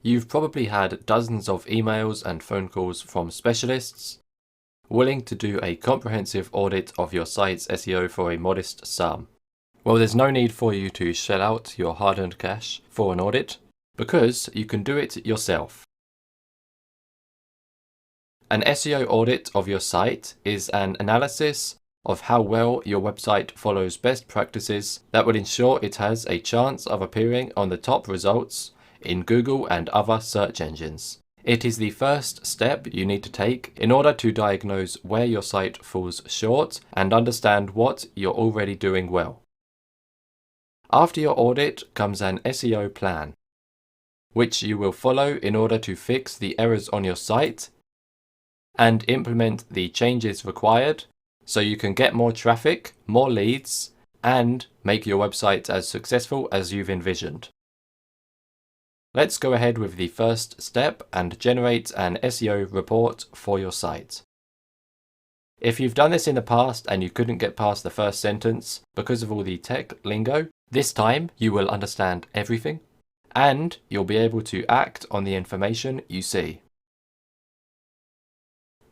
You've probably had dozens of emails and phone calls from specialists willing to do a comprehensive audit of your site's SEO for a modest sum. Well, there's no need for you to shell out your hard-earned cash for an audit because you can do it yourself. An SEO audit of your site is an analysis of how well your website follows best practices that will ensure it has a chance of appearing on the top results in Google and other search engines. It is the first step you need to take in order to diagnose where your site falls short and understand what you're already doing well. After your audit comes an SEO plan, which you will follow in order to fix the errors on your site and implement the changes required so you can get more traffic, more leads, and make your website as successful as you've envisioned. Let's go ahead with the first step and generate an SEO report for your site. If you've done this in the past and you couldn't get past the first sentence because of all the tech lingo, this time you will understand everything and you'll be able to act on the information you see.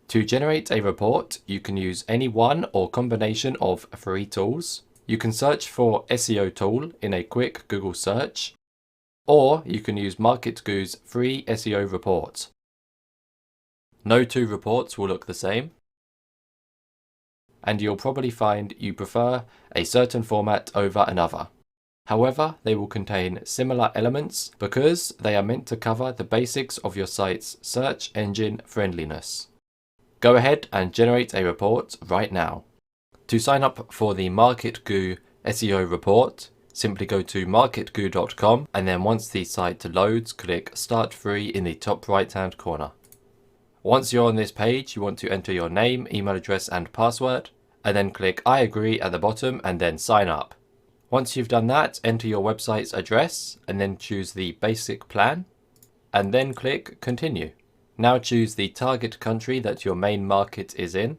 To generate a report, you can use any one or combination of free tools. You can search for SEO tool in a quick Google search, or you can use MarketGoo's free SEO report. No two reports will look the same, and you'll probably find you prefer a certain format over another. However, they will contain similar elements because they are meant to cover the basics of your site's search engine friendliness. Go ahead and generate a report right now. To sign up for the MarketGoo SEO report, simply go to marketgoo.com and then once the site loads, click Start Free in the top right hand corner. Once you're on this page, you want to enter your name, email address and password, and then click I agree at the bottom and then sign up. Once you've done that, enter your website's address and then choose the basic plan and then click Continue. Now choose the target country that your main market is in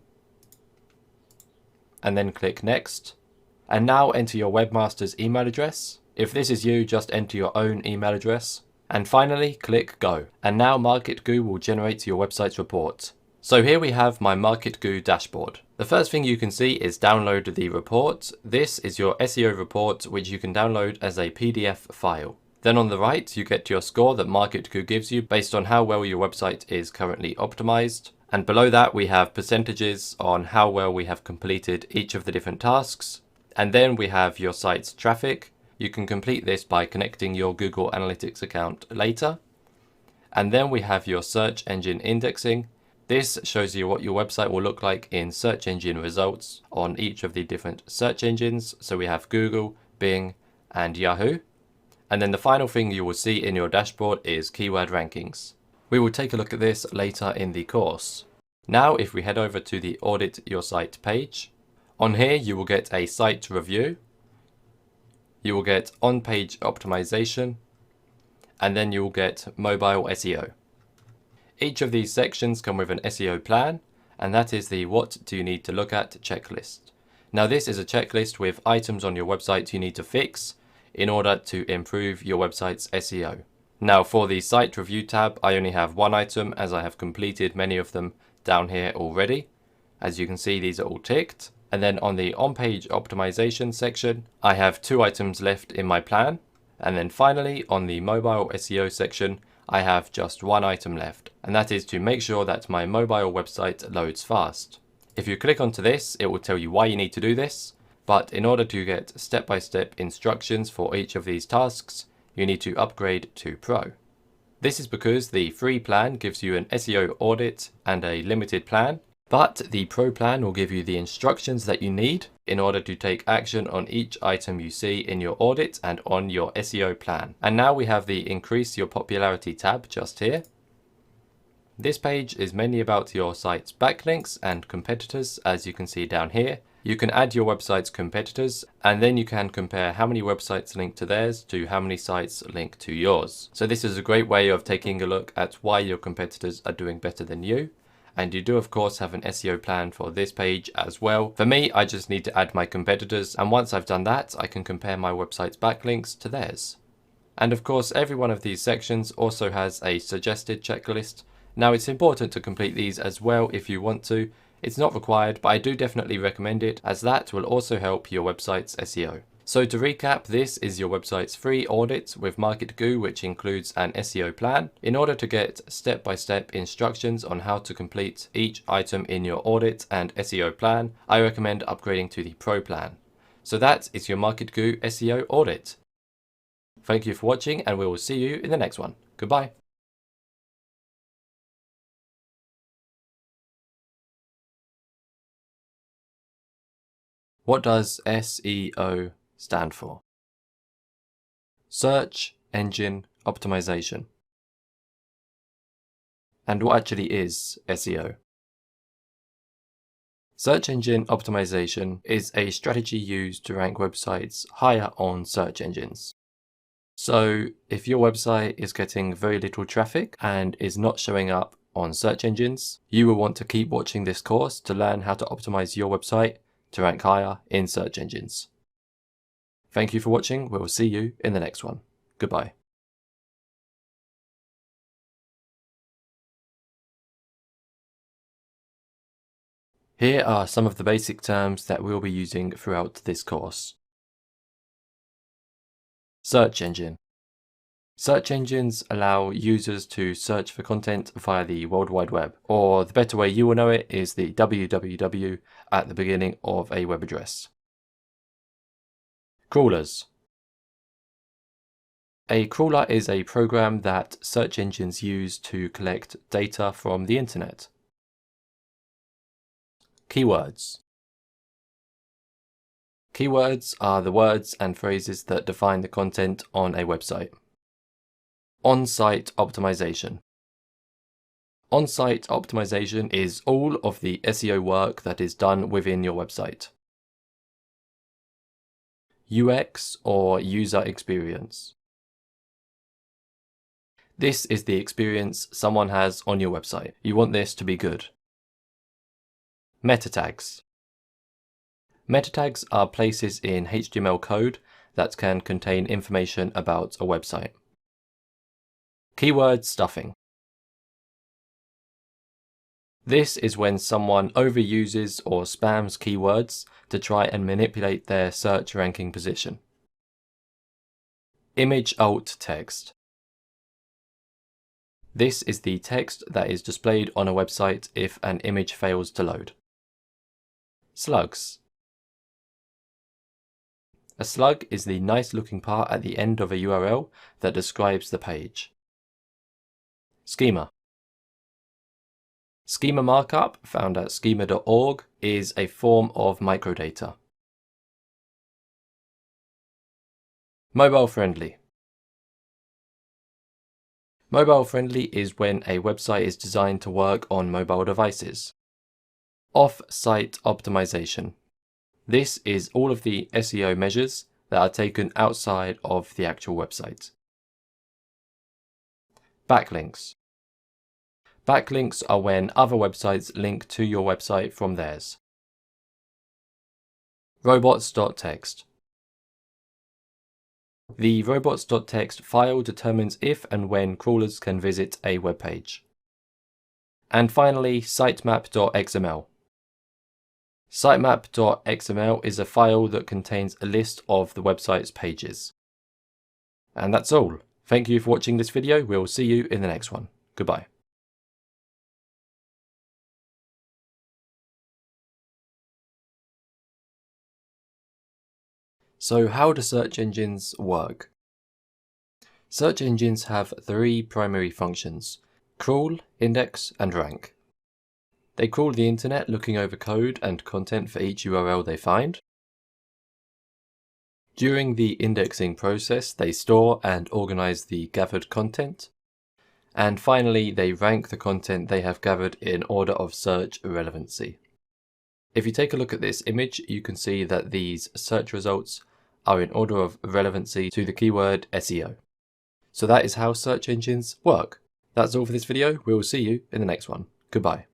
and then click Next. And now enter your webmaster's email address. If this is you, just enter your own email address. And finally, click Go. And now MarketGoo will generate your website's report. So here we have my MarketGoo dashboard. The first thing you can see is download the report. This is your SEO report, which you can download as a PDF file. Then on the right, you get your score that MarketGoo gives you based on how well your website is currently optimized. And below that, we have percentages on how well we have completed each of the different tasks. And then we have your site's traffic. You can complete this by connecting your Google Analytics account later. And then we have your search engine indexing. This shows you what your website will look like in search engine results on each of the different search engines. So we have Google, Bing, and Yahoo. And then the final thing you will see in your dashboard is keyword rankings. We will take a look at this later in the course. Now, if we head over to the Audit Your Site page, on here you will get a site review, you will get on-page optimization, and then you will get mobile SEO. Each of these sections come with an SEO plan, and that is the What Do You Need to Look At checklist. Now this is a checklist with items on your website you need to fix in order to improve your website's SEO. Now for the site review tab, I only have one item as I have completed many of them down here already. As you can see, these are all ticked. And then on the on-page optimization section, I have 2 items left in my plan. And then finally on the mobile SEO section, I have just 1 item left. And that is to make sure that my mobile website loads fast. If you click onto this, it will tell you why you need to do this. But in order to get step-by-step instructions for each of these tasks, you need to upgrade to Pro. This is because the free plan gives you an SEO audit and a limited plan, but the Pro plan will give you the instructions that you need in order to take action on each item you see in your audit and on your SEO plan. And now we have the Increase Your Popularity tab just here. This page is mainly about your site's backlinks and competitors, as you can see down here. You can add your website's competitors, and then you can compare how many websites link to theirs to how many sites link to yours. So this is a great way of taking a look at why your competitors are doing better than you. And you do of course have an SEO plan for this page as well. For me, I just need to add my competitors, and once I've done that, I can compare my website's backlinks to theirs. And of course, every one of these sections also has a suggested checklist. Now it's important to complete these as well if you want to. It's not required, but I do definitely recommend it, as that will also help your website's SEO. So to recap, this is your website's free audit with MarketGoo, which includes an SEO plan. In order to get step-by-step instructions on how to complete each item in your audit and SEO plan, I recommend upgrading to the Pro plan. So that is your MarketGoo SEO audit. Thank you for watching, and we will see you in the next one. Goodbye. What does SEO stand for? Search Engine Optimization. And what actually is SEO? Search engine optimization is a strategy used to rank websites higher on search engines. So if your website is getting very little traffic and is not showing up on search engines, you will want to keep watching this course to learn how to optimize your website to rank higher in search engines. Thank you for watching. We will see you in the next one. Goodbye. Here are some of the basic terms that we'll be using throughout this course. Search engine. Search engines allow users to search for content via the World Wide Web, or the better way you will know it is the www at the beginning of a web address. Crawlers. A crawler is a program that search engines use to collect data from the internet. Keywords. Keywords are the words and phrases that define the content on a website. On-site optimization. On-site optimization is all of the SEO work that is done within your website. UX or user experience. This is the experience someone has on your website. You want this to be good. Meta tags. Meta tags are places in HTML code that can contain information about a website. Keyword stuffing. This is when someone overuses or spams keywords to try and manipulate their search ranking position. Image alt text. This is the text that is displayed on a website if an image fails to load. Slugs. A slug is the nice looking part at the end of a URL that describes the page. Schema. Schema markup, found at schema.org, is a form of microdata. Mobile friendly. Mobile friendly is when a website is designed to work on mobile devices. Off-site optimization. This is all of the SEO measures that are taken outside of the actual website. Backlinks. Backlinks are when other websites link to your website from theirs. Robots.txt. The robots.txt file determines if and when crawlers can visit a web page. And finally, sitemap.xml. Sitemap.xml is a file that contains a list of the website's pages. And that's all. Thank you for watching this video. We'll see you in the next one. Goodbye. So how do search engines work? Search engines have three primary functions: crawl, index, and rank. They crawl the internet looking over code and content for each URL they find. During the indexing process, they store and organize the gathered content. And finally, they rank the content they have gathered in order of search relevancy. If you take a look at this image, you can see that these search results are in order of relevancy to the keyword SEO. So that is how search engines work. That's all for this video. We will see you in the next one. Goodbye.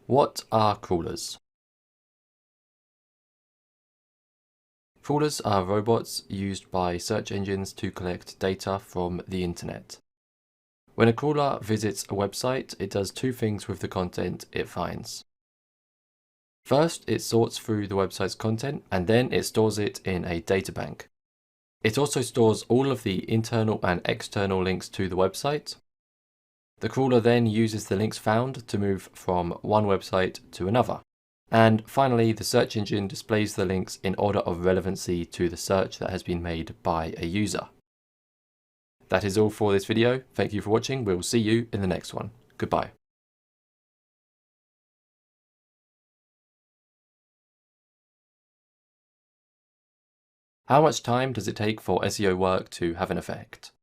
What are crawlers? Crawlers are robots used by search engines to collect data from the internet. When a crawler visits a website, it does two things with the content it finds. First, it sorts through the website's content, and then it stores it in a databank. It also stores all of the internal and external links to the website. The crawler then uses the links found to move from one website to another. And finally, the search engine displays the links in order of relevancy to the search that has been made by a user. That is all for this video. Thank you for watching. We will see you in the next one. Goodbye. How much time does it take for SEO work to have an effect?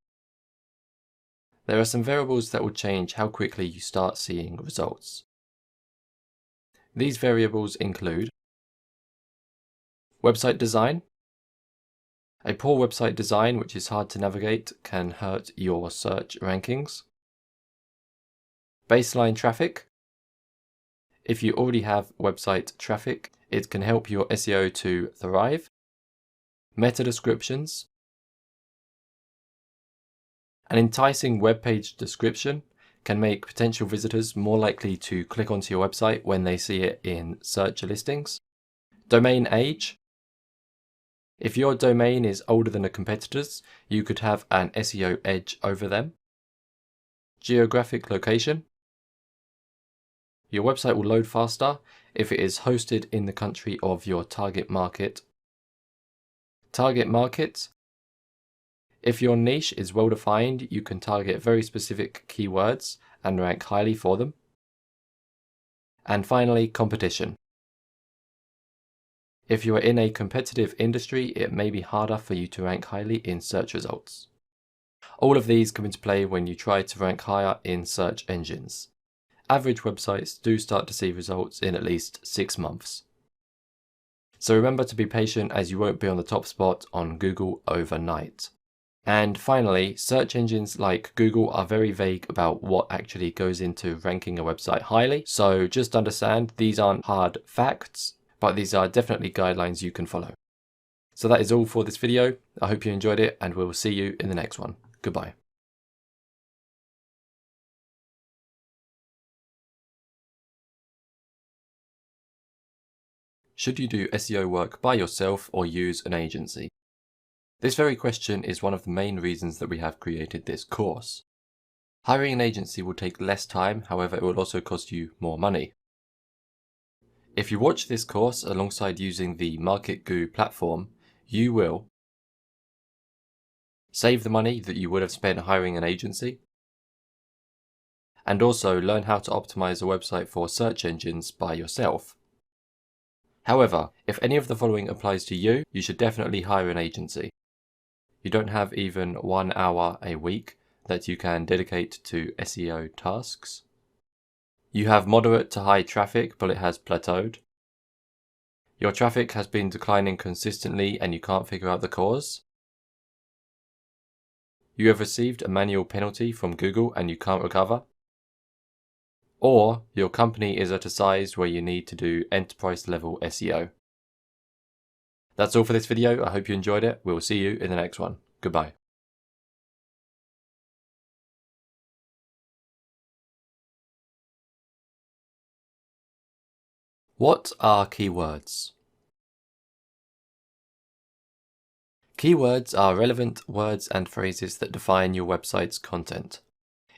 There are some variables that will change how quickly you start seeing results. These variables include website design. A poor website design, which is hard to navigate, can hurt your search rankings. Baseline traffic. If you already have website traffic, it can help your SEO to thrive. Meta descriptions. An enticing web page description can make potential visitors more likely to click onto your website when they see it in search listings. Domain age. If your domain is older than a competitor's, you could have an SEO edge over them. Geographic location. Your website will load faster if it is hosted in the country of your target market. Target market. If your niche is well defined, you can target very specific keywords and rank highly for them. And finally, competition. If you are in a competitive industry, it may be harder for you to rank highly in search results. All of these come into play when you try to rank higher in search engines. Average websites do start to see results in at least 6 months. So remember to be patient, as you won't be on the top spot on Google overnight. And finally, search engines like Google are very vague about what actually goes into ranking a website highly. So just understand these aren't hard facts, but these are definitely guidelines you can follow. So that is all for this video. I hope you enjoyed it, and we will see you in the next one. Goodbye. Should you do SEO work by yourself or use an agency? This very question is one of the main reasons that we have created this course. Hiring an agency will take less time, however it will also cost you more money. If you watch this course alongside using the MarketGoo platform, you will save the money that you would have spent hiring an agency, and also learn how to optimize a website for search engines by yourself. However, if any of the following applies to you, you should definitely hire an agency. You don't have even 1 hour a week that you can dedicate to SEO tasks. You have moderate to high traffic, but it has plateaued. Your traffic has been declining consistently and you can't figure out the cause. You have received a manual penalty from Google and you can't recover. Or your company is at a size where you need to do enterprise level SEO. That's all for this video. I hope you enjoyed it. We will see you in the next one. Goodbye. What are keywords? Keywords are relevant words and phrases that define your website's content.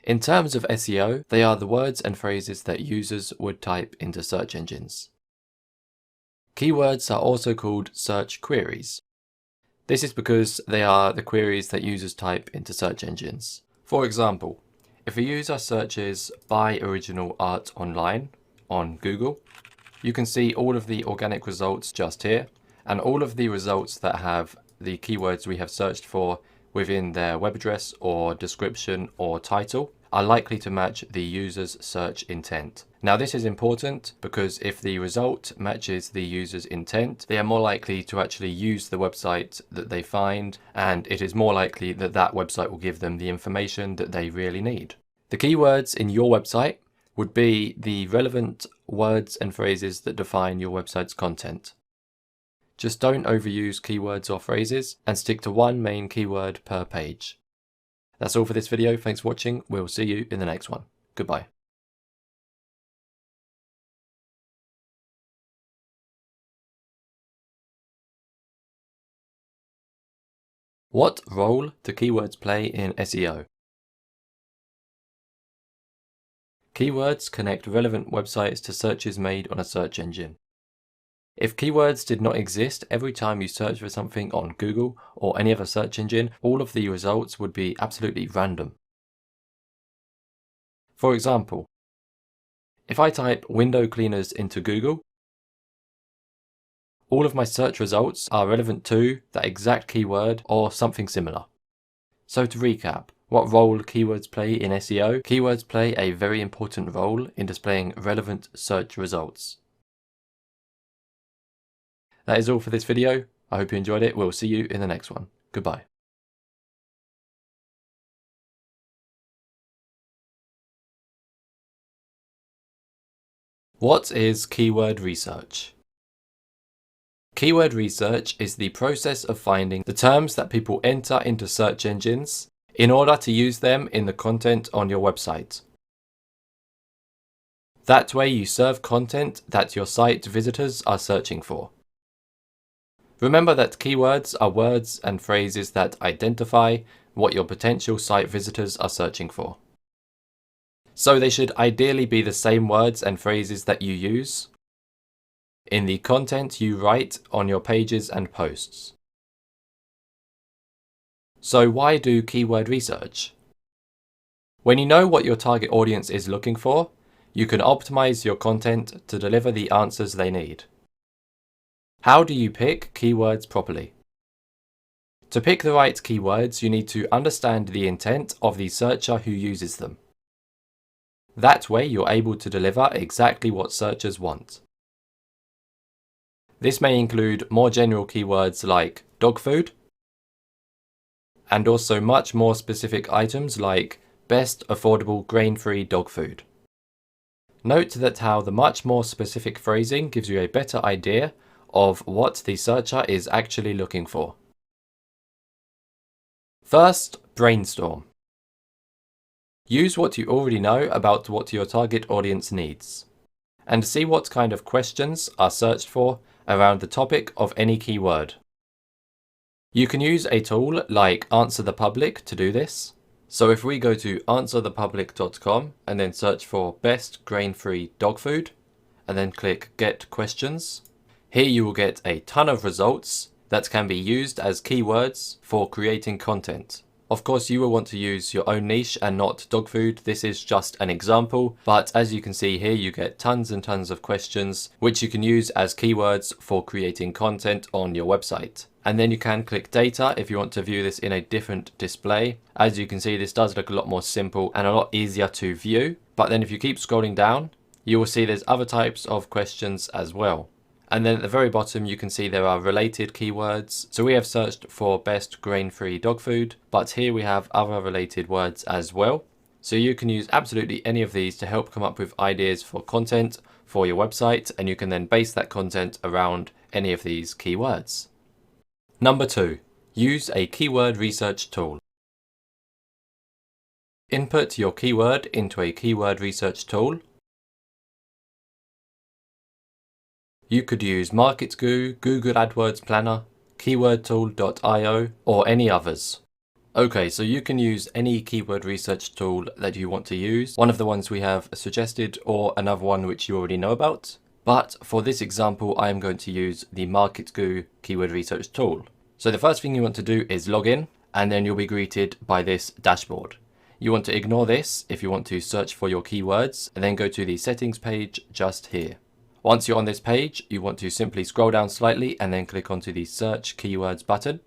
In terms of SEO, they are the words and phrases that users would type into search engines. Keywords are also called search queries. This is because they are the queries that users type into search engines. For example, if a user searches "buy original art online" on Google, you can see all of the organic results just here, and all of the results that have the keywords we have searched for within their web address or description or title are likely to match the user's search intent. Now this is important because if the result matches the user's intent, they are more likely to actually use the website that they find, and it is more likely that that website will give them the information that they really need. The keywords in your website would be the relevant words and phrases that define your website's content. Just don't overuse keywords or phrases and stick to one main keyword per page. That's all for this video. Thanks for watching. We'll see you in the next one. Goodbye. What role do keywords play in SEO? Keywords connect relevant websites to searches made on a search engine. If keywords did not exist, every time you search for something on Google or any other search engine, all of the results would be absolutely random. For example, if I type window cleaners into Google, all of my search results are relevant to that exact keyword or something similar. So to recap, what role keywords play in SEO? Keywords play a very important role in displaying relevant search results. That is all for this video. I hope you enjoyed it. We'll see you in the next one. Goodbye. What is keyword research? Keyword research is the process of finding the terms that people enter into search engines in order to use them in the content on your website. That way you serve content that your site visitors are searching for. Remember that keywords are words and phrases that identify what your potential site visitors are searching for. So they should ideally be the same words and phrases that you use in the content you write on your pages and posts. So why do keyword research? When you know what your target audience is looking for, you can optimize your content to deliver the answers they need. How do you pick keywords properly? To pick the right keywords, you need to understand the intent of the searcher who uses them. That way you're able to deliver exactly what searchers want. This may include more general keywords like dog food, and also much more specific items like best affordable grain-free dog food. Note that how the much more specific phrasing gives you a better idea of what the searcher is actually looking for. First, brainstorm. Use what you already know about what your target audience needs, and see what kind of questions are searched for around the topic of any keyword. You can use a tool like Answer the Public to do this. So if we go to answerthepublic.com and then search for best grain-free dog food, and then click Get Questions, here you will get a ton of results that can be used as keywords for creating content. Of course, you will want to use your own niche and not dog food. This is just an example, but as you can see here, you get tons and tons of questions, which you can use as keywords for creating content on your website. And then you can click data if you want to view this in a different display. As you can see, this does look a lot more simple and a lot easier to view. But then if you keep scrolling down, you will see there's other types of questions as well. And then at the very bottom, you can see there are related keywords. So we have searched for best grain-free dog food, but here we have other related words as well. So you can use absolutely any of these to help come up with ideas for content for your website, and you can then base that content around any of these keywords. Number 2, use a keyword research tool. Input your keyword into a keyword research tool. You could use MarketGoo, Google AdWords Planner, keywordtool.io, or any others. Okay, so you can use any keyword research tool that you want to use, one of the ones we have suggested or another one which you already know about. But for this example, I am going to use the MarketGoo keyword research tool. So the first thing you want to do is log in, and then you'll be greeted by this dashboard. You want to ignore this if you want to search for your keywords, and then go to the settings page just here. Once you're on this page, you want to simply scroll down slightly and then click onto the Search Keywords button.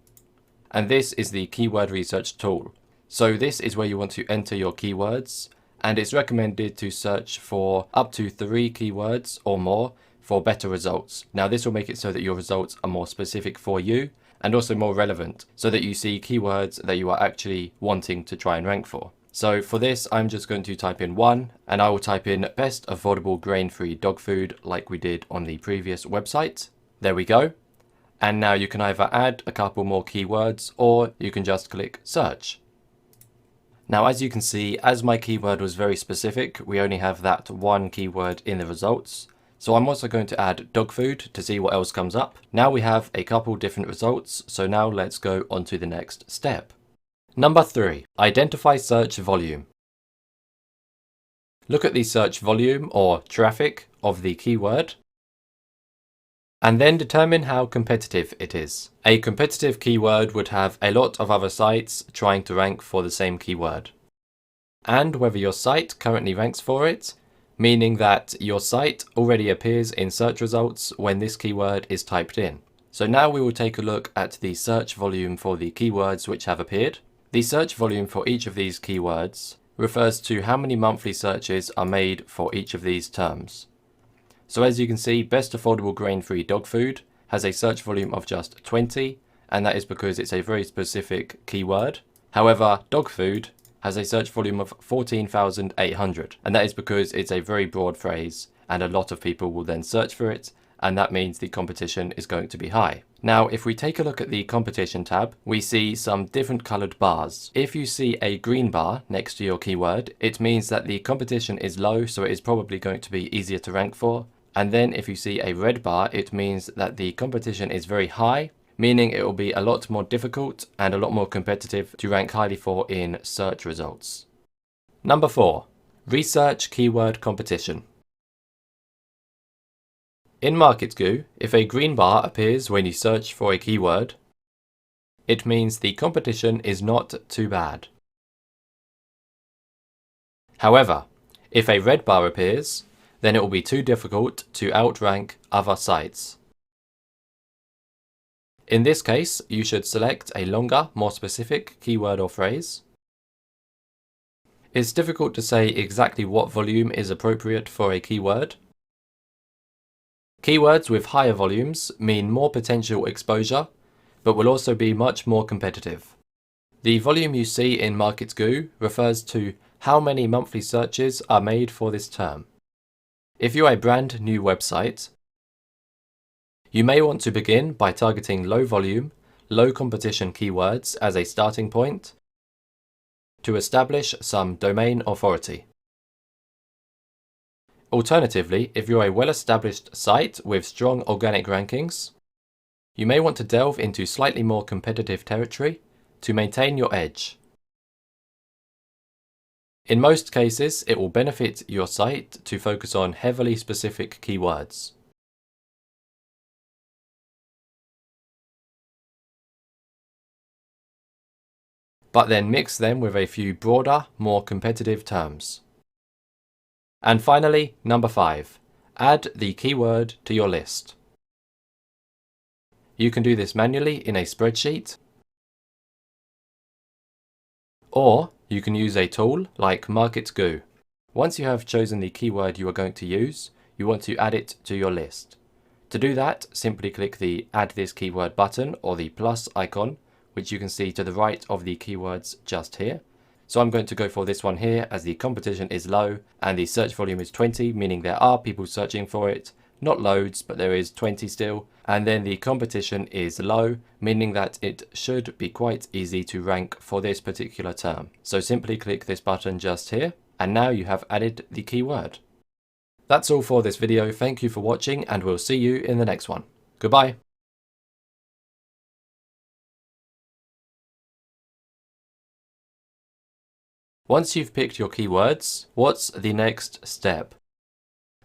And this is the Keyword Research tool. So this is where you want to enter your keywords, and it's recommended to search for up to 3 keywords or more for better results. Now this will make it so that your results are more specific for you and also more relevant, so that you see keywords that you are actually wanting to try and rank for. So for this, I'm just going to type in 1, and I will type in best affordable grain-free dog food like we did on the previous website. There we go. And now you can either add a couple more keywords or you can just click search. Now, as you can see, as my keyword was very specific, we only have that one keyword in the results. So I'm also going to add dog food to see what else comes up. Now we have a couple different results, so now let's go on to the next step. Number 3, identify search volume. Look at the search volume or traffic of the keyword, and then determine how competitive it is. A competitive keyword would have a lot of other sites trying to rank for the same keyword, and whether your site currently ranks for it, meaning that your site already appears in search results when this keyword is typed in. So now we will take a look at the search volume for the keywords which have appeared. The search volume for each of these keywords refers to how many monthly searches are made for each of these terms. So as you can see, best affordable grain-free dog food has a search volume of just 20, and that is because it's a very specific keyword. However, dog food has a search volume of 14,800, and that is because it's a very broad phrase and a lot of people will then search for it, and that means the competition is going to be high. Now, if we take a look at the competition tab, we see some different colored bars. If you see a green bar next to your keyword, it means that the competition is low, so it is probably going to be easier to rank for. And then if you see a red bar, it means that the competition is very high, meaning it will be a lot more difficult and a lot more competitive to rank highly for in search results. Number 4, research keyword competition. In MarketGoo, if a green bar appears when you search for a keyword, it means the competition is not too bad. However, if a red bar appears, then it will be too difficult to outrank other sites. In this case, you should select a longer, more specific keyword or phrase. It's difficult to say exactly what volume is appropriate for a keyword. Keywords with higher volumes mean more potential exposure, but will also be much more competitive. The volume you see in MarketGoo refers to how many monthly searches are made for this term. If you're a brand new website, you may want to begin by targeting low volume, low competition keywords as a starting point to establish some domain authority. Alternatively, if you're a well-established site with strong organic rankings, you may want to delve into slightly more competitive territory to maintain your edge. In most cases, it will benefit your site to focus on heavily specific keywords. But then mix them with a few broader, more competitive terms. And finally, number 5, add the keyword to your list. You can do this manually in a spreadsheet, or you can use a tool like MarketGoo. Once you have chosen the keyword you are going to use, you want to add it to your list. To do that, simply click the Add This Keyword button or the plus icon, which you can see to the right of the keywords just here. So I'm going to go for this one here as the competition is low and the search volume is 20, meaning there are people searching for it. Not loads, but there is 20 still. And then the competition is low, meaning that it should be quite easy to rank for this particular term. So simply click this button just here, and now you have added the keyword. That's all for this video. Thank you for watching, and we'll see you in the next one. Goodbye. Once you've picked your keywords, what's the next step?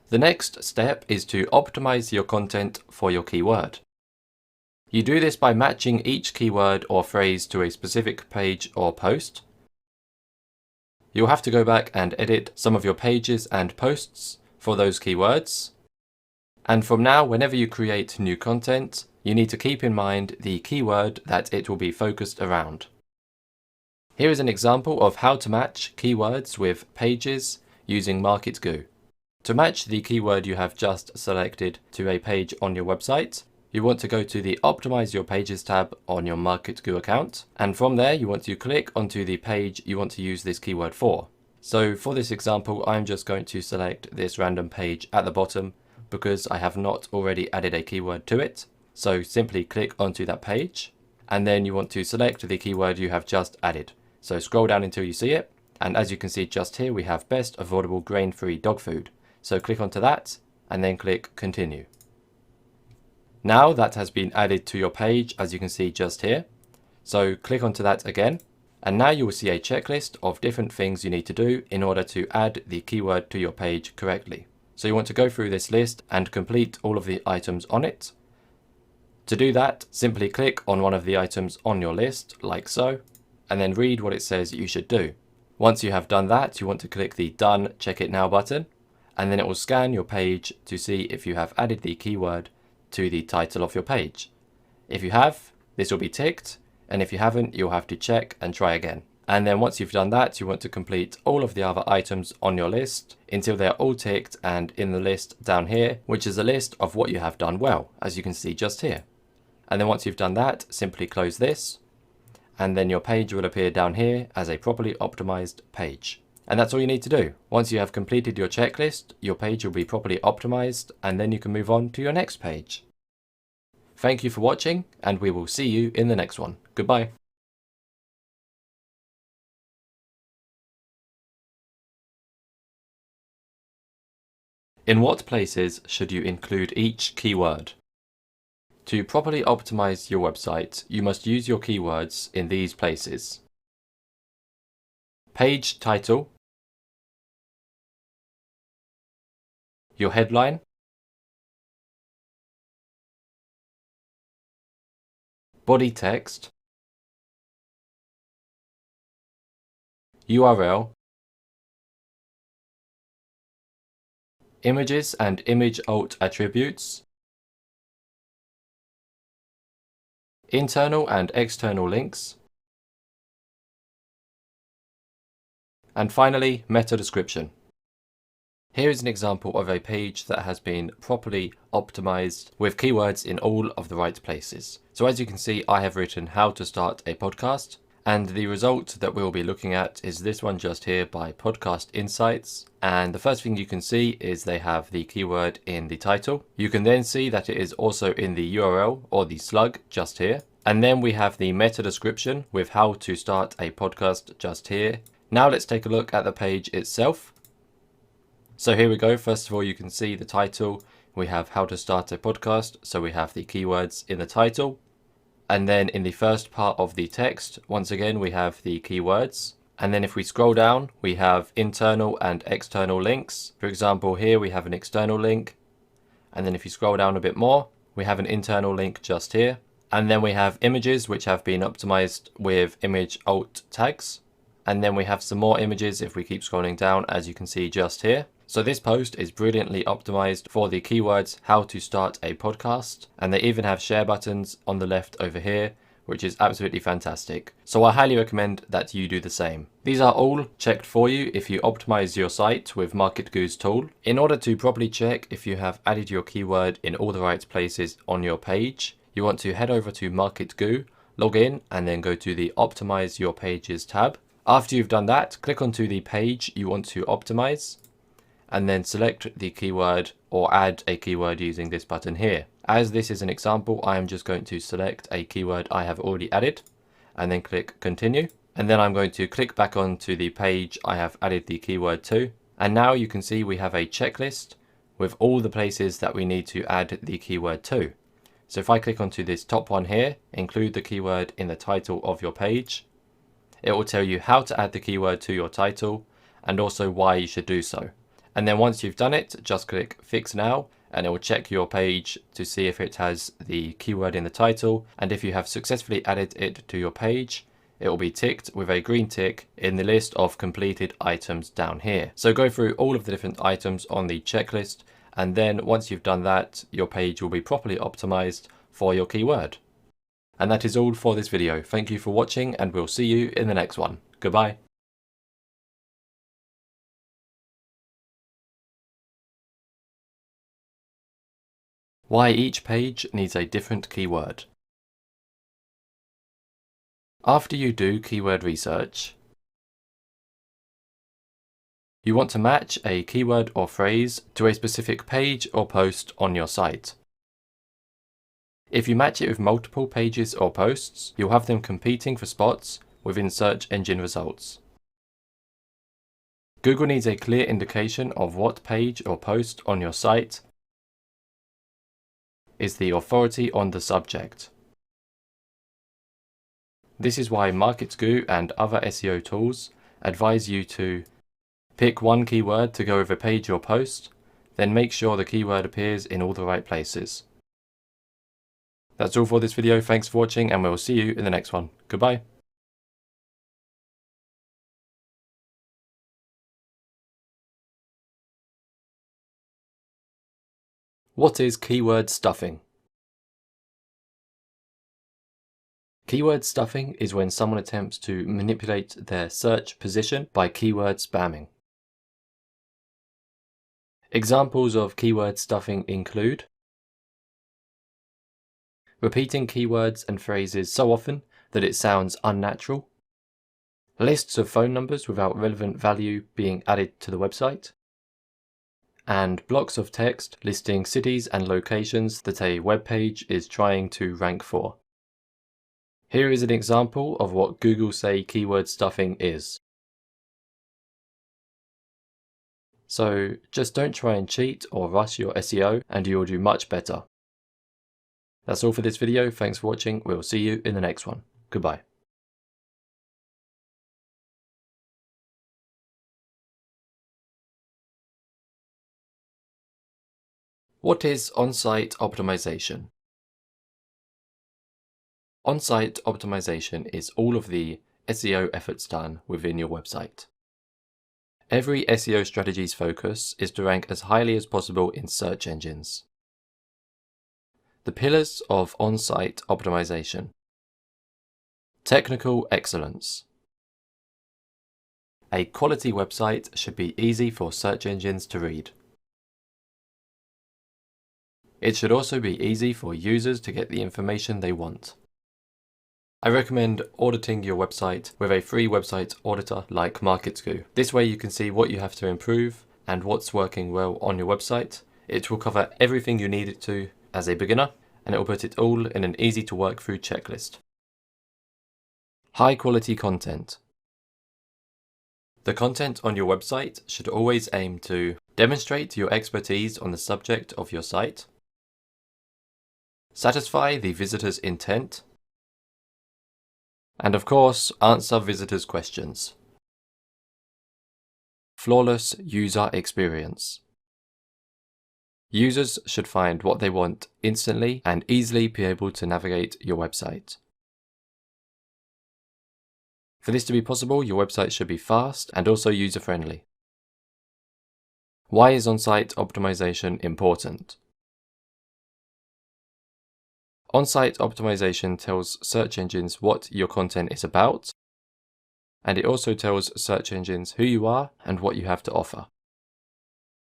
The next step is to optimize your content for your keyword. You do this by matching each keyword or phrase to a specific page or post. You'll have to go back and edit some of your pages and posts for those keywords. And from now, whenever you create new content, you need to keep in mind the keyword that it will be focused around. Here is an example of how to match keywords with pages using MarketGoo. To match the keyword you have just selected to a page on your website, you want to go to the Optimize Your Pages tab on your MarketGoo account, and from there you want to click onto the page you want to use this keyword for. So for this example, I'm just going to select this random page at the bottom because I have not already added a keyword to it. So simply click onto that page, and then you want to select the keyword you have just added. So scroll down until you see it, and as you can see just here, we have best affordable grain-free dog food. So click onto that, and then click continue. Now that has been added to your page, as you can see just here. So click onto that again, and now you will see a checklist of different things you need to do in order to add the keyword to your page correctly. So you want to go through this list and complete all of the items on it. To do that, simply click on one of the items on your list, like so, and then read what it says you should do. Once you have done that, you want to click the Done Check It Now button, and then it will scan your page to see if you have added the keyword to the title of your page. If you have, this will be ticked, and if you haven't, you'll have to check and try again. And then once you've done that, you want to complete all of the other items on your list until they're all ticked and in the list down here, which is a list of what you have done well, as you can see just here. And then once you've done that, simply close this, and then your page will appear down here as a properly optimized page. And that's all you need to do. Once you have completed your checklist, your page will be properly optimized, and then you can move on to your next page. Thank you for watching, and we will see you in the next one. Goodbye. In what places should you include each keyword? To properly optimize your website, you must use your keywords in these places: page title, your headline, body text, URL, images and image alt attributes, internal and external links, and finally, meta description. Here is an example of a page that has been properly optimized with keywords in all of the right places. So as you can see, I have written how to start a podcast, and the result that we'll be looking at is this one just here by Podcast Insights. And the first thing you can see is they have the keyword in the title. You can then see that it is also in the URL or the slug just here. And then we have the meta description with how to start a podcast just here. Now let's take a look at the page itself. So here we go. First of all, you can see the title. We have how to start a podcast. So we have the keywords in the title. And then in the first part of the text, once again, we have the keywords. And then if we scroll down, we have internal and external links. For example, here we have an external link. And then if you scroll down a bit more, we have an internal link just here. And then we have images which have been optimized with image alt tags. And then we have some more images if we keep scrolling down, as you can see just here. So this post is brilliantly optimized for the keywords how to start a podcast, and they even have share buttons on the left over here, which is absolutely fantastic. So I highly recommend that you do the same. These are all checked for you if you optimize your site with MarketGoo's tool. In order to properly check if you have added your keyword in all the right places on your page, you want to head over to MarketGoo, log in, and then go to the Optimize Your Pages tab. After you've done that, click onto the page you want to optimize, and then select the keyword or add a keyword using this button here. As this is an example, I am just going to select a keyword I have already added and then click continue. And then I'm going to click back onto the page I have added the keyword to. And now you can see we have a checklist with all the places that we need to add the keyword to. So if I click onto this top one here, include the keyword in the title of your page, it will tell you how to add the keyword to your title and also why you should do so. And then once you've done it, just click Fix Now, and it will check your page to see if it has the keyword in the title. And if you have successfully added it to your page, it will be ticked with a green tick in the list of completed items down here. So go through all of the different items on the checklist, and then once you've done that, your page will be properly optimized for your keyword. And that is all for this video. Thank you for watching, and we'll see you in the next one. Goodbye. Why each page needs a different keyword. After you do keyword research, you want to match a keyword or phrase to a specific page or post on your site. If you match it with multiple pages or posts, you'll have them competing for spots within search engine results. Google needs a clear indication of what page or post on your site is the authority on the subject. This is why MarketGuru and other SEO tools advise you to pick one keyword to go with a page or post, then make sure the keyword appears in all the right places. That's all for this video. Thanks for watching, and we'll see you in the next one. Goodbye. What is keyword stuffing? Keyword stuffing is when someone attempts to manipulate their search position by keyword spamming. Examples of keyword stuffing include repeating keywords and phrases so often that it sounds unnatural, lists of phone numbers without relevant value being added to the website, and blocks of text listing cities and locations that a web page is trying to rank for. Here is an example of what Google say keyword stuffing is. So just don't try and cheat or rush your SEO and you'll do much better. That's all for this video. Thanks for watching. We'll see you in the next one. Goodbye. What is on-site optimization? On-site optimization is all of the SEO efforts done within your website. Every SEO strategy's focus is to rank as highly as possible in search engines. The pillars of on-site optimization. Technical excellence. A quality website should be easy for search engines to read. It should also be easy for users to get the information they want. I recommend auditing your website with a free website auditor like MarketGuru. This way you can see what you have to improve and what's working well on your website. It will cover everything you need it to as a beginner, and it will put it all in an easy to work through checklist. High quality content. The content on your website should always aim to demonstrate your expertise on the subject of your site, satisfy the visitor's intent, and of course, answer visitors' questions. Flawless user experience. Users should find what they want instantly and easily be able to navigate your website. For this to be possible, your website should be fast and also user-friendly. Why is on-site optimization important? On-site optimization tells search engines what your content is about, and it also tells search engines who you are and what you have to offer.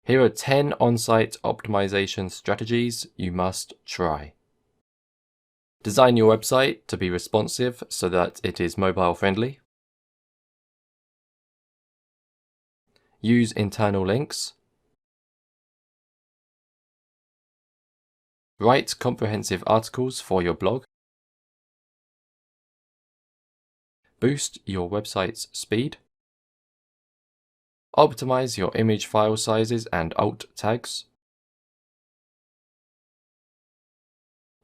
Here are 10 on-site optimization strategies you must try. Design your website to be responsive so that it is mobile friendly. Use internal links. Write comprehensive articles for your blog. Boost your website's speed. Optimize your image file sizes and alt tags.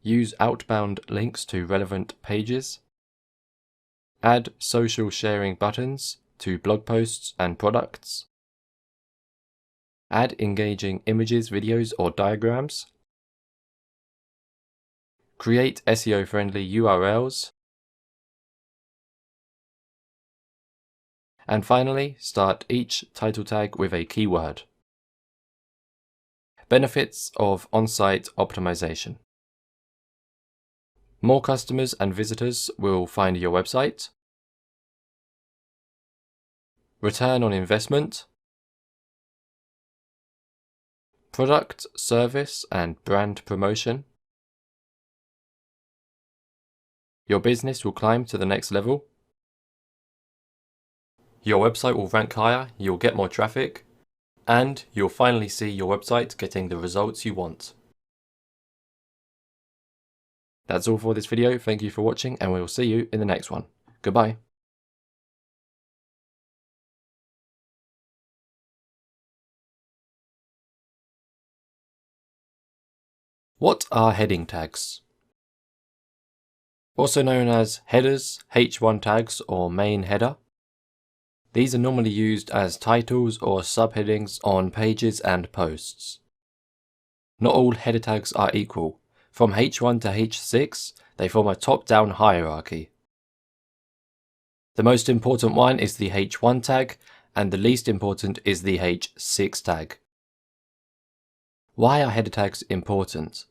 Use outbound links to relevant pages. Add social sharing buttons to blog posts and products. Add engaging images, videos, or diagrams. Create SEO-friendly URLs. And finally, start each title tag with a keyword. Benefits of on-site optimization. More customers and visitors will find your website. Return on investment. Product, service, and brand promotion. Your business will climb to the next level. Your website will rank higher, you'll get more traffic, and you'll finally see your website getting the results you want. That's all for this video. Thank you for watching, and we will see you in the next one. Goodbye. What are heading tags? Also known as headers, H1 tags, or main header. These are normally used as titles or subheadings on pages and posts. Not all header tags are equal. From H1 to H6, they form a top-down hierarchy. The most important one is the H1 tag, and the least important is the H6 tag. Why are header tags important?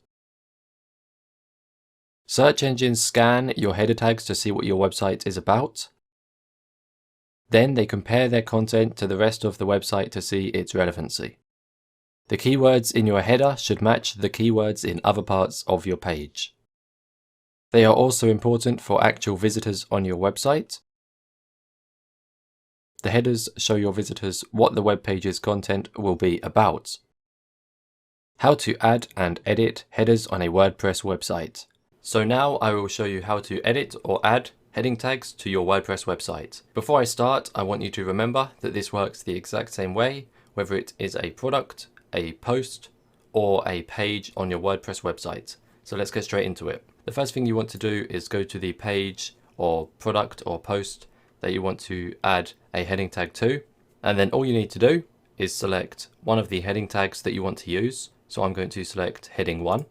Search engines scan your header tags to see what your website is about. Then they compare their content to the rest of the website to see its relevancy. The keywords in your header should match the keywords in other parts of your page. They are also important for actual visitors on your website. The headers show your visitors what the web page's content will be about. How to add and edit headers on a WordPress website. So now I will show you how to edit or add heading tags to your WordPress website. Before I start, I want you to remember that this works the exact same way, whether it is a product, a post, or a page on your WordPress website. So let's get straight into it. The first thing you want to do is go to the page or product or post that you want to add a heading tag to. And then all you need to do is select one of the heading tags that you want to use. So I'm going to select heading 1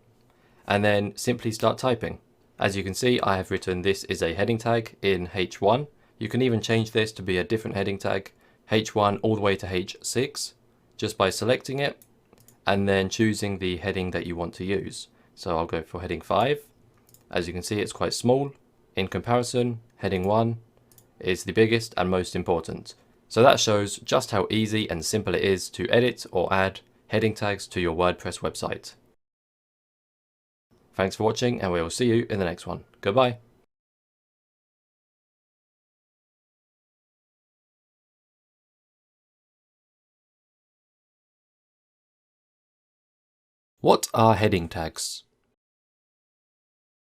and then simply start typing. As you can see, I have written this is a heading tag in H1. You can even change this to be a different heading tag, H1 all the way to H6, just by selecting it and then choosing the heading that you want to use. So I'll go for heading 5. As you can see, it's quite small. In comparison, heading 1 is the biggest and most important. So that shows just how easy and simple it is to edit or add heading tags to your WordPress website. Thanks for watching, and we will see you in the next one. Goodbye. What are heading tags?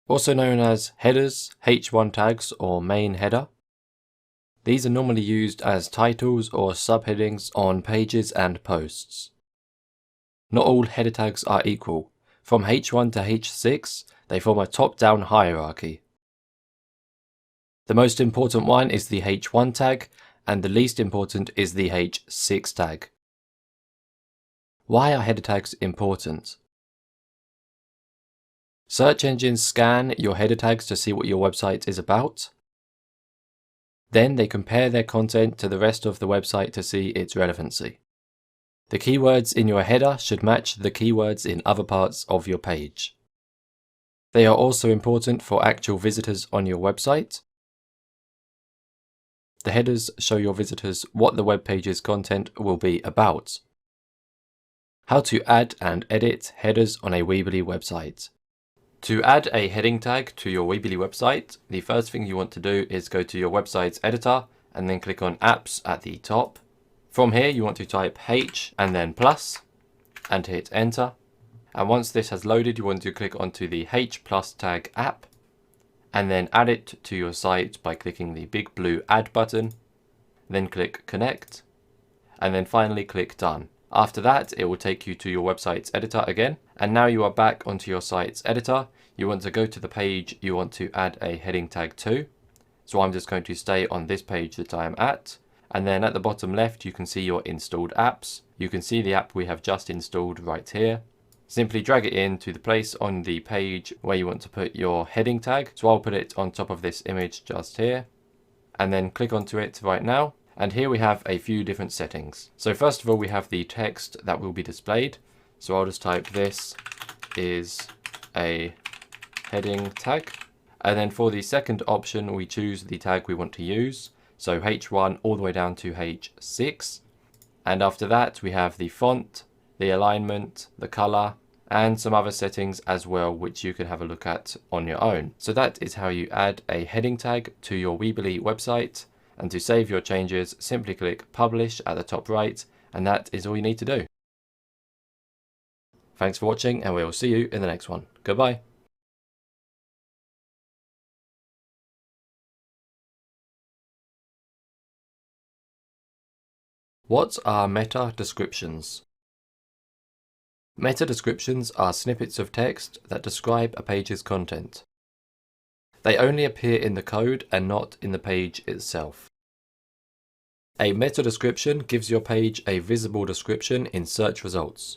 Also known as headers, H1 tags, or main header. These are normally used as titles or subheadings on pages and posts. Not all header tags are equal. From H1 to H6, they form a top-down hierarchy. The most important one is the H1 tag, and the least important is the H6 tag. Why are header tags important? Search engines scan your header tags to see what your website is about. Then they compare their content to the rest of the website to see its relevancy. The keywords in your header should match the keywords in other parts of your page. They are also important for actual visitors on your website. The headers show your visitors what the web page's content will be about. How to add and edit headers on a Weebly website. To add a heading tag to your Weebly website, the first thing you want to do is go to your website's editor and then click on Apps at the top. From here, you want to type H and then plus and hit enter. And once this has loaded, you want to click onto the H plus tag app and then add it to your site by clicking the big blue add button, then click connect, and then finally click done. After that, it will take you to your website's editor again. And now you are back onto your site's editor. You want to go to the page you want to add a heading tag to. So I'm just going to stay on this page that I am at. And then at the bottom left, you can see your installed apps. You can see the app we have just installed right here. Simply drag it in to the place on the page where you want to put your heading tag. So I'll put it on top of this image just here. And then click onto it right now. And here we have a few different settings. So first of all, we have the text that will be displayed. So I'll just type this is a heading tag. And then for the second option, we choose the tag we want to use. So H1 all the way down to H6. And after that, we have the font, the alignment, the color, and some other settings as well, which you can have a look at on your own. So that is how you add a heading tag to your Weebly website. And to save your changes, simply click Publish at the top right, and that is all you need to do. Thanks for watching, and we will see you in the next one. Goodbye. What are meta descriptions? Meta descriptions are snippets of text that describe a page's content. They only appear in the code and not in the page itself. A meta description gives your page a visible description in search results.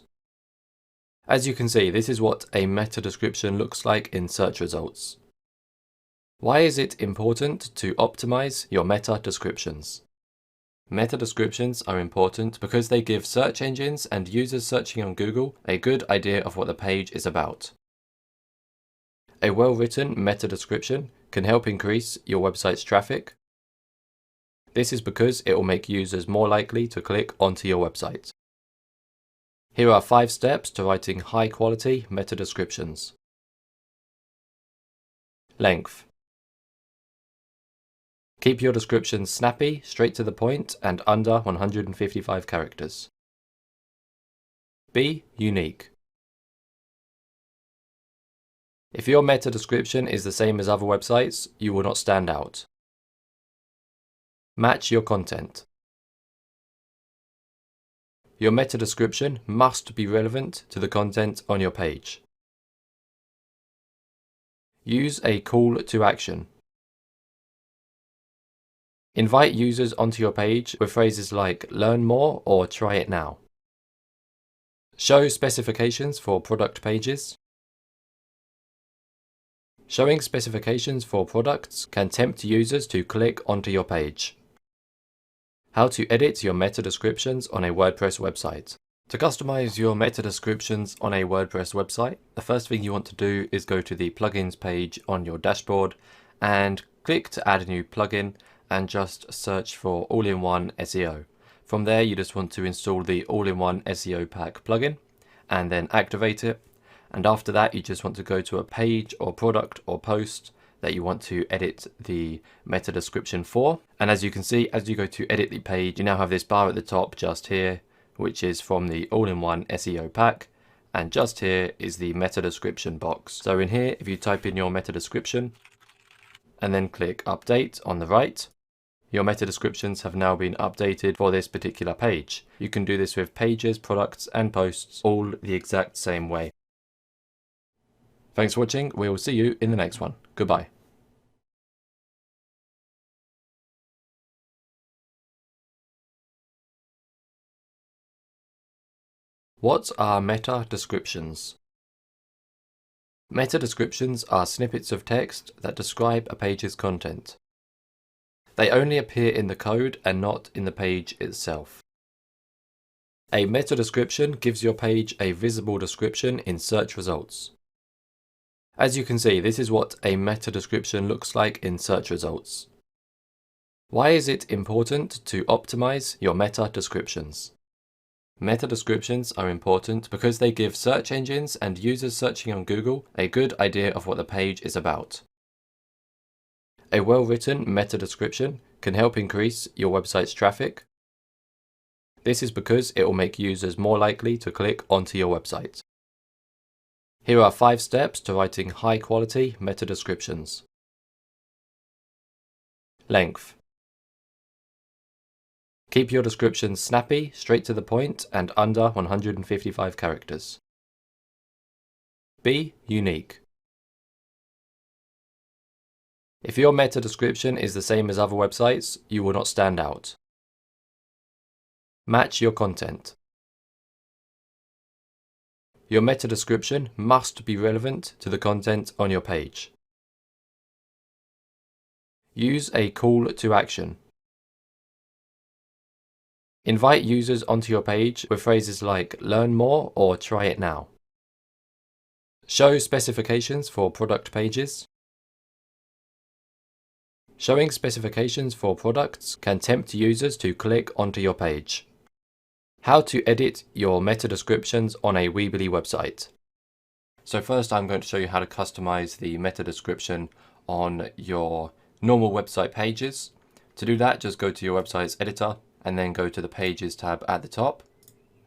As you can see, this is what a meta description looks like in search results. Why is it important to optimize your meta descriptions? Meta descriptions are important because they give search engines and users searching on Google a good idea of what the page is about. A well-written meta description can help increase your website's traffic. This is because it will make users more likely to click onto your website. Here are 5 steps to writing high-quality meta descriptions. Length. Keep your descriptions snappy, straight to the point, and under 155 characters. Be unique. If your meta description is the same as other websites, you will not stand out. Match your content. Your meta description must be relevant to the content on your page. Use a call to action. Invite users onto your page with phrases like "learn more" or "try it now." Show specifications for product pages. Showing specifications for products can tempt users to click onto your page. How to edit your meta descriptions on a WordPress website. To customize your meta descriptions on a WordPress website, the first thing you want to do is go to the plugins page on your dashboard and click to add a new plugin and just search for All-in-One SEO. From there, you just want to install the All-in-One SEO Pack plugin and then activate it. And after that, you just want to go to a page or product or post that you want to edit the meta description for. And as you can see, as you go to edit the page, you now have this bar at the top just here, which is from the All-in-One SEO Pack. And just here is the meta description box. So in here, if you type in your meta description and then click update on the right, your meta descriptions have now been updated for this particular page. You can do this with pages, products, and posts all the exact same way. Thanks for watching. We will see you in the next one. Goodbye. What are meta descriptions? Meta descriptions are snippets of text that describe a page's content. They only appear in the code and not in the page itself. A meta description gives your page a visible description in search results. As you can see, this is what a meta description looks like in search results. Why is it important to optimize your meta descriptions? Meta descriptions are important because they give search engines and users searching on Google a good idea of what the page is about. A well-written meta description can help increase your website's traffic. This is because it will make users more likely to click onto your website. Here are 5 steps to writing high-quality meta descriptions. Length. Keep your descriptions snappy, straight to the point, and under 155 characters. Be unique. If your meta description is the same as other websites, you will not stand out. Match your content. Your meta description must be relevant to the content on your page. Use a call to action. Invite users onto your page with phrases like "learn more" or "try it now." Show specifications for product pages. Showing specifications for products can tempt users to click onto your page. How to edit your meta descriptions on a Weebly website. So first I'm going to show you how to customize the meta description on your normal website pages. To do that, just go to your website's editor and then go to the Pages tab at the top.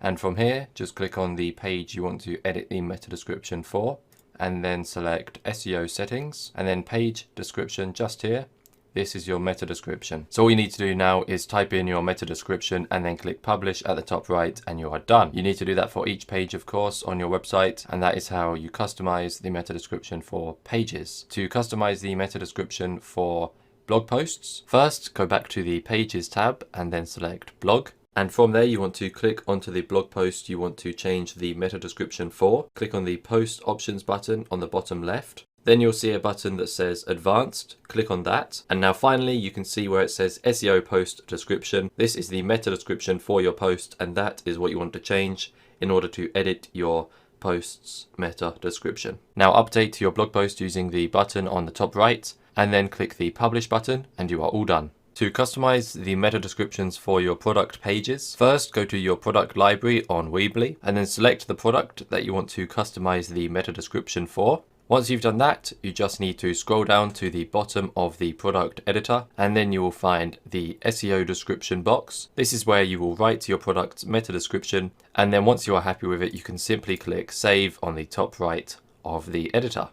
And from here, just click on the page you want to edit the meta description for, and then select SEO settings, and then page description just here, This is your meta description. So all you need to do now is type in your meta description and then click publish at the top right and you are done. You need to do that for each page, of course, on your website, and that is how you customize the meta description for pages. To customize the meta description for blog posts, first go back to the Pages tab and then select Blog. And from there you want to click onto the blog post you want to change the meta description for. Click on the Post Options button on the bottom left. Then you'll see a button that says Advanced. Click on that. And now finally you can see where it says SEO Post Description. This is the meta description for your post, and that is what you want to change in order to edit your post's meta description. Now update your blog post using the button on the top right and then click the Publish button and you are all done. To customize the meta descriptions for your product pages, first go to your product library on Weebly and then select the product that you want to customize the meta description for. Once you've done that, you just need to scroll down to the bottom of the product editor and then you will find the SEO description box. This is where you will write your product's meta description, and then once you are happy with it, you can simply click Save on the top right of the editor.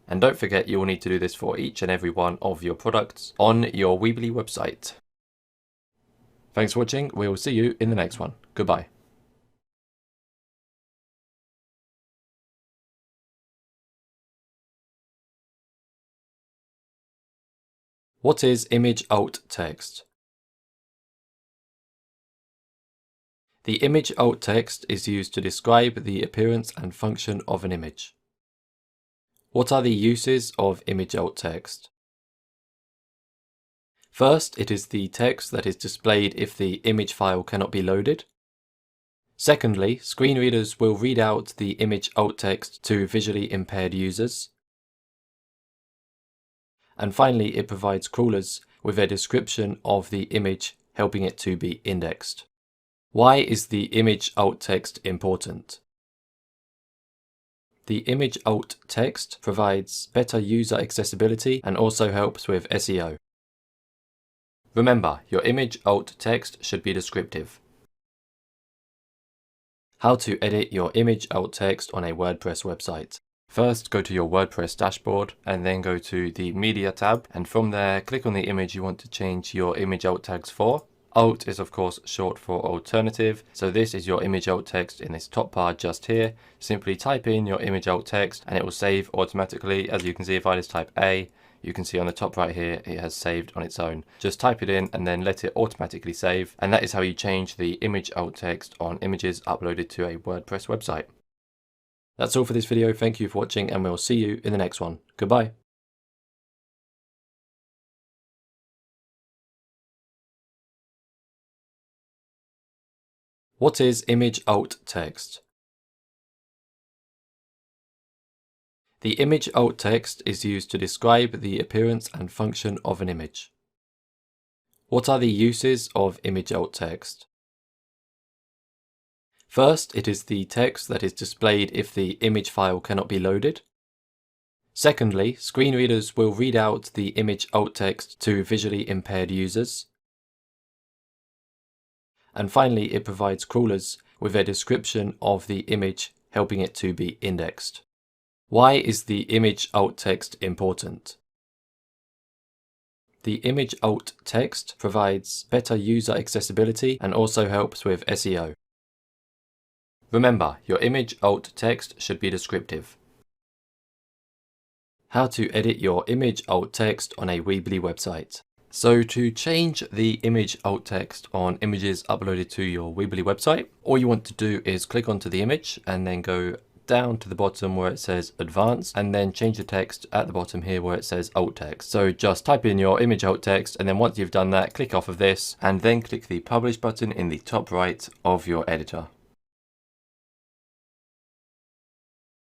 And don't forget, you will need to do this for each and every one of your products on your Weebly website. Thanks for watching. We will see you in the next one. Goodbye. What is image alt text? The image alt text is used to describe the appearance and function of an image. What are the uses of image alt text? First, it is the text that is displayed if the image file cannot be loaded. Secondly, screen readers will read out the image alt text to visually impaired users. And finally, it provides crawlers with a description of the image, helping it to be indexed. Why is the image alt text important? The image alt text provides better user accessibility and also helps with SEO. Remember, your image alt text should be descriptive. How to edit your image alt text on a WordPress website. First, go to your WordPress dashboard and then go to the Media tab, and from there click on the image you want to change your image alt tags for. Alt is of course short for alternative, so this is your image alt text in this top bar just here. Simply type in your image alt text and it will save automatically. As you can see, if I just type A, you can see on the top right here it has saved on its own. Just type it in and then let it automatically save, and that is how you change the image alt text on images uploaded to a WordPress website. That's all for this video. Thank you for watching and we'll see you in the next one. Goodbye. What is image alt text? The image alt text is used to describe the appearance and function of an image. What are the uses of image alt text? First, it is the text that is displayed if the image file cannot be loaded. Secondly, screen readers will read out the image alt text to visually impaired users. And finally, it provides crawlers with a description of the image, helping it to be indexed. Why is the image alt text important? The image alt text provides better user accessibility and also helps with SEO. Remember, your image alt text should be descriptive. How to edit your image alt text on a Weebly website. So to change the image alt text on images uploaded to your Weebly website, all you want to do is click onto the image and then go down to the bottom where it says Advanced, and then change the text at the bottom here where it says alt text. So just type in your image alt text, and then once you've done that, click off of this and then click the Publish button in the top right of your editor.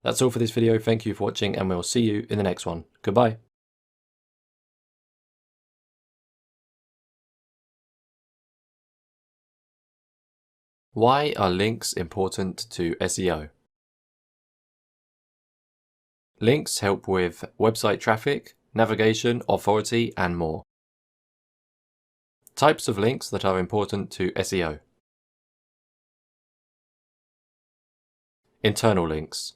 That's all for this video. Thank you for watching and we'll see you in the next one. Goodbye. Why are links important to SEO? Links help with website traffic, navigation, authority, and more. Types of links that are important to SEO. Internal links.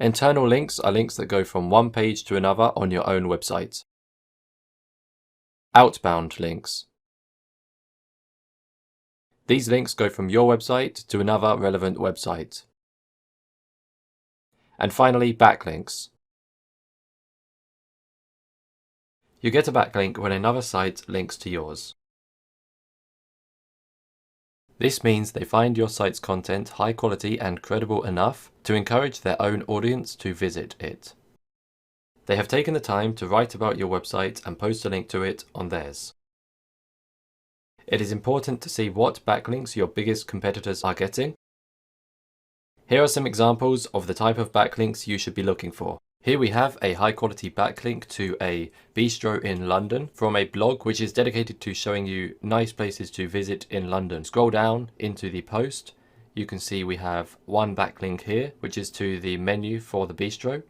Internal links are links that go from one page to another on your own website. Outbound links. These links go from your website to another relevant website. And finally, backlinks. You get a backlink when another site links to yours. This means they find your site's content high quality and credible enough to encourage their own audience to visit it. They have taken the time to write about your website and post a link to it on theirs. It is important to see what backlinks your biggest competitors are getting. Here are some examples of the type of backlinks you should be looking for. Here we have a high quality backlink to a bistro in London from a blog which is dedicated to showing you nice places to visit in London. Scroll down into the post. You can see we have one backlink here, which is to the menu for the bistro.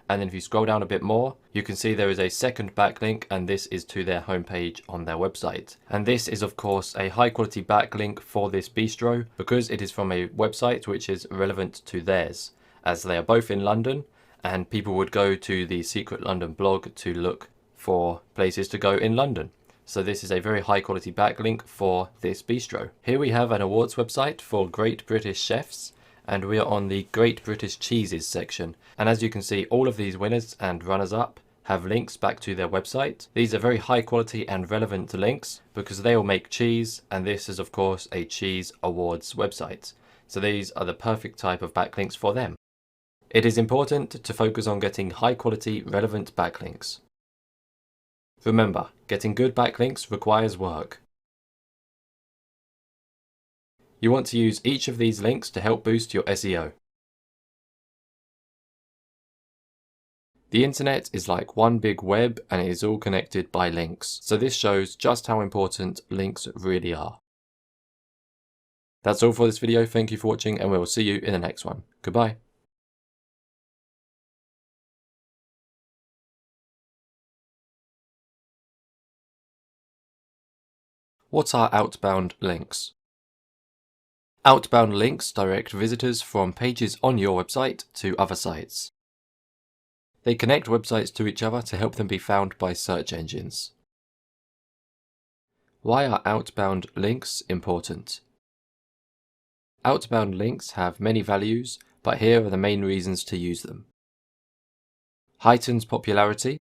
And then if you scroll down a bit more, you can see there is a second backlink, and this is to their homepage on their website. And this is of course a high quality backlink for this bistro because it is from a website which is relevant to theirs, as they are both in London and people would go to the Secret London blog to look for places to go in London. So this is a very high quality backlink for this bistro. Here we have an awards website for Great British chefs, and we are on the Great British Cheeses section. And as you can see, all of these winners and runners-up have links back to their website. These are very high quality and relevant links because they all make cheese, and this is of course a cheese awards website. So these are the perfect type of backlinks for them. It is important to focus on getting high quality relevant backlinks. Remember, getting good backlinks requires work. You want to use each of these links to help boost your SEO. The internet is like one big web and it is all connected by links, so this shows just how important links really are. That's all for this video. Thank you for watching, and we will see you in the next one. Goodbye. What are outbound links? Outbound links direct visitors from pages on your website to other sites. They connect websites to each other to help them be found by search engines. Why are outbound links important? Outbound links have many values, but here are the main reasons to use them. Heightens popularity.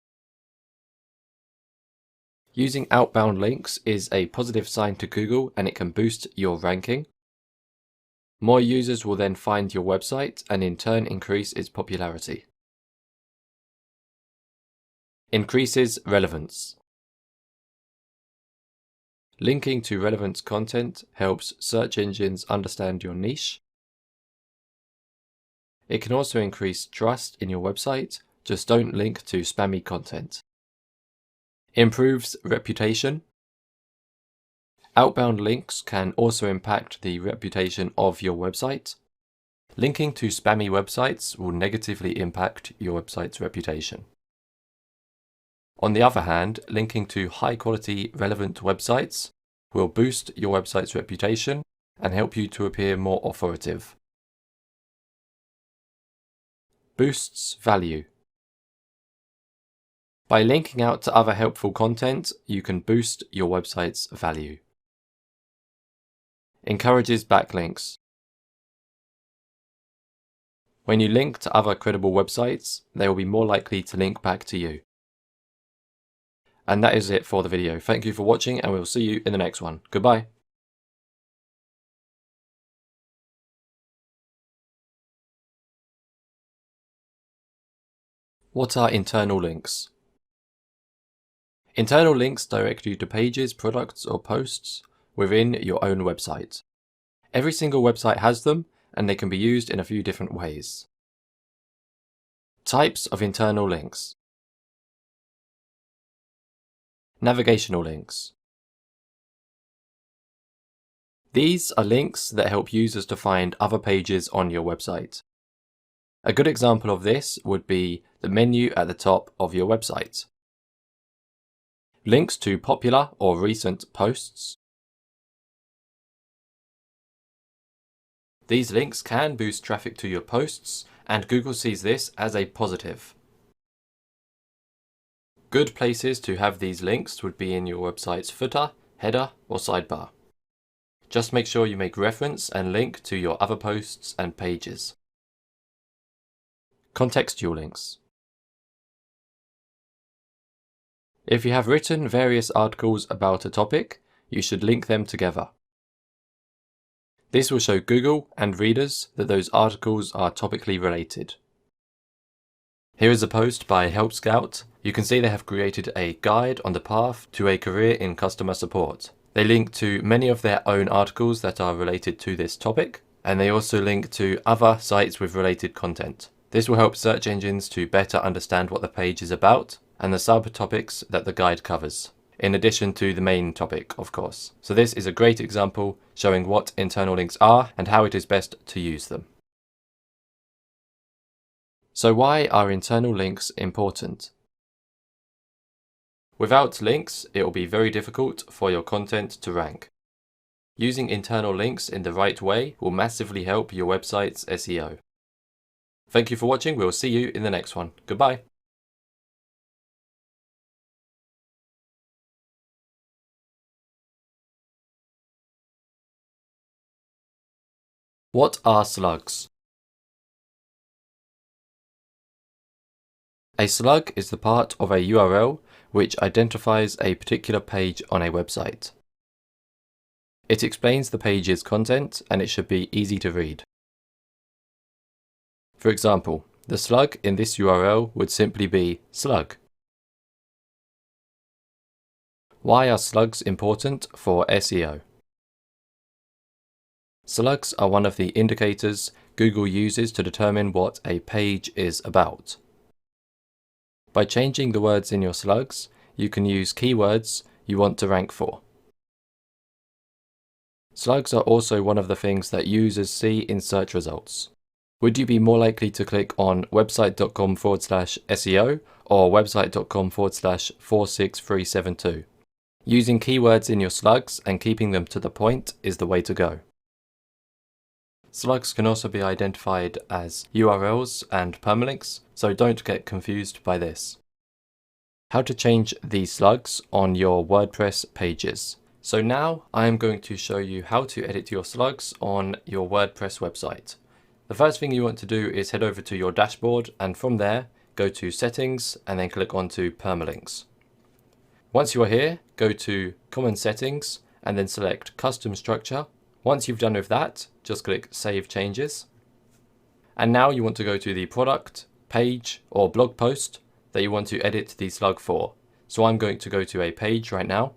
Using outbound links is a positive sign to Google, and it can boost your ranking. More users will then find your website and in turn increase its popularity. Increases relevance. Linking to relevant content helps search engines understand your niche. It can also increase trust in your website, just don't link to spammy content. Improves reputation. Outbound links can also impact the reputation of your website. Linking to spammy websites will negatively impact your website's reputation. On the other hand, linking to high-quality, relevant websites will boost your website's reputation and help you to appear more authoritative. Boosts value. By linking out to other helpful content, you can boost your website's value. Encourages backlinks. When you link to other credible websites, they will be more likely to link back to you. And that is it for the video. Thank you for watching, and we'll see you in the next one. Goodbye. What are internal links? Internal links direct you to pages, products, or posts within your own website. Every single website has them, and they can be used in a few different ways. Types of internal links. Navigational links. These are links that help users to find other pages on your website. A good example of this would be the menu at the top of your website. Links to popular or recent posts. These links can boost traffic to your posts, and Google sees this as a positive. Good places to have these links would be in your website's footer, header, or sidebar. Just make sure you make reference and link to your other posts and pages. Contextual links. If you have written various articles about a topic, you should link them together. This will show Google and readers that those articles are topically related. Here is a post by Help Scout. You can see they have created a guide on the path to a career in customer support. They link to many of their own articles that are related to this topic, and they also link to other sites with related content. This will help search engines to better understand what the page is about and the subtopics that the guide covers, in addition to the main topic, of course. So this is a great example showing what internal links are and how it is best to use them. So why are internal links important? Without links, it will be very difficult for your content to rank. Using internal links in the right way will massively help your website's SEO. Thank you for watching. We'll see you in the next one. Goodbye. What are slugs? A slug is the part of a URL which identifies a particular page on a website. It explains the page's content and it should be easy to read. For example, the slug in this URL would simply be slug. Why are slugs important for SEO? Slugs are one of the indicators Google uses to determine what a page is about. By changing the words in your slugs, you can use keywords you want to rank for. Slugs are also one of the things that users see in search results. Would you be more likely to click on website.com/SEO or website.com/46372? Using keywords in your slugs and keeping them to the point is the way to go. Slugs can also be identified as URLs and permalinks, so don't get confused by this. How to change these slugs on your WordPress pages. So now I am going to show you how to edit your slugs on your WordPress website. The first thing you want to do is head over to your dashboard, and from there go to Settings and then click onto Permalinks. Once you are here, go to Common Settings and then select Custom Structure. Once you've done with that, just click Save Changes. And now you want to go to the product, page, or blog post that you want to edit the slug for. So I'm going to go to a page right now.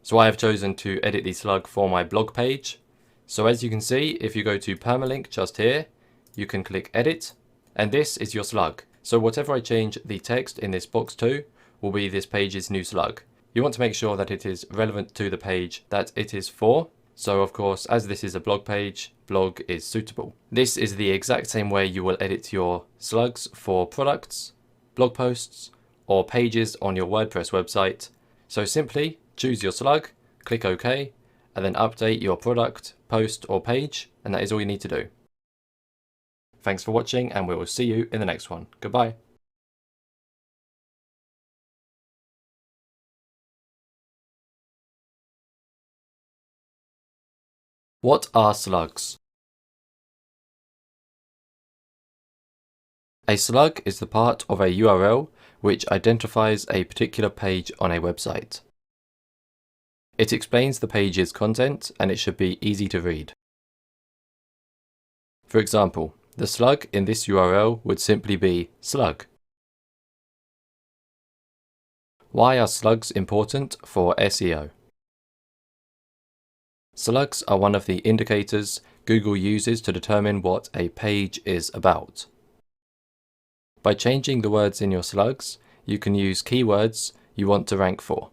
So I have chosen to edit the slug for my blog page. So as you can see, if you go to Permalink just here, you can click Edit, and this is your slug. So whatever I change the text in this box to will be this page's new slug. You want to make sure that it is relevant to the page that it is for. So of course, as this is a blog page, blog is suitable. This is the exact same way you will edit your slugs for products, blog posts, or pages on your WordPress website. So simply choose your slug, click OK, and then update your product, post, or page, and that is all you need to do. Thanks for watching, and we will see you in the next one. Goodbye. What are slugs? A slug is the part of a URL which identifies a particular page on a website. It explains the page's content and it should be easy to read. For example, the slug in this URL would simply be slug. Why are slugs important for SEO? Slugs are one of the indicators Google uses to determine what a page is about. By changing the words in your slugs, you can use keywords you want to rank for.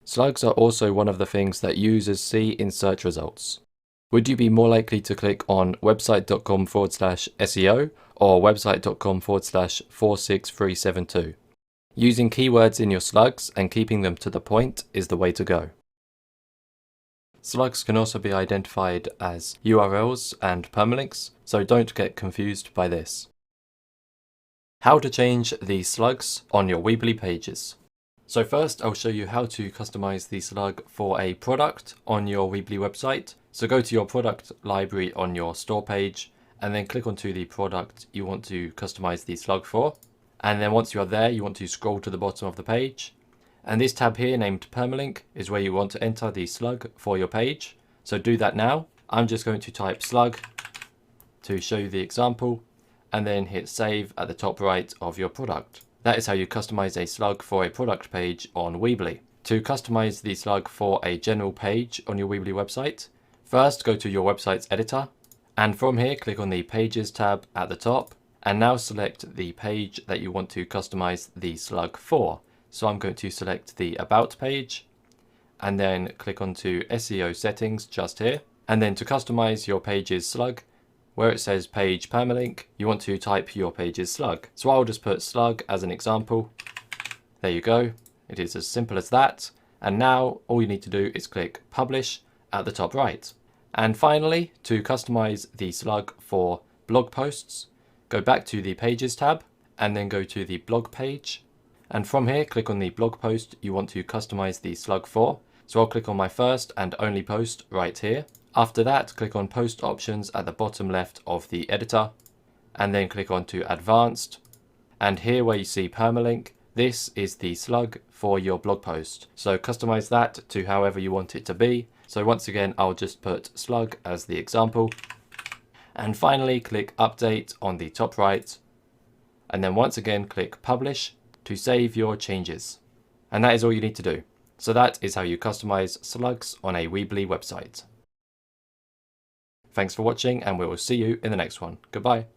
Slugs are also one of the things that users see in search results. Would you be more likely to click on website.com/SEO or website.com/46372? Using keywords in your slugs and keeping them to the point is the way to go. Slugs can also be identified as URLs and permalinks, so don't get confused by this. How to change the slugs on your Weebly pages. So first I'll show you how to customize the slug for a product on your Weebly website. So go to your product library on your store page and then click onto the product you want to customize the slug for. And then once you are there, you want to scroll to the bottom of the page. And this tab here named Permalink is where you want to enter the slug for your page. So do that now. I'm just going to type slug to show you the example and then hit save at the top right of your product. That is how you customize a slug for a product page on Weebly. To customize the slug for a general page on your Weebly website, first go to your website's editor and from here click on the Pages tab at the top and now select the page that you want to customize the slug for. So I'm going to select the About page and then click onto SEO settings just here. And then to customize your page's slug, where it says page permalink, you want to type your page's slug. So I'll just put slug as an example. There you go. It is as simple as that. And now all you need to do is click publish at the top right. And finally, to customize the slug for blog posts, go back to the Pages tab and then go to the blog page. And from here, click on the blog post you want to customize the slug for. So I'll click on my first and only post right here. After that, click on post options at the bottom left of the editor and then click on to advanced. And here where you see permalink, this is the slug for your blog post. So customize that to however you want it to be. So once again, I'll just put slug as the example. And finally, click update on the top right. And then once again, click publish to save your changes. And that is all you need to do. So that is how you customize slugs on a Weebly website. Thanks for watching and we will see you in the next one. Goodbye.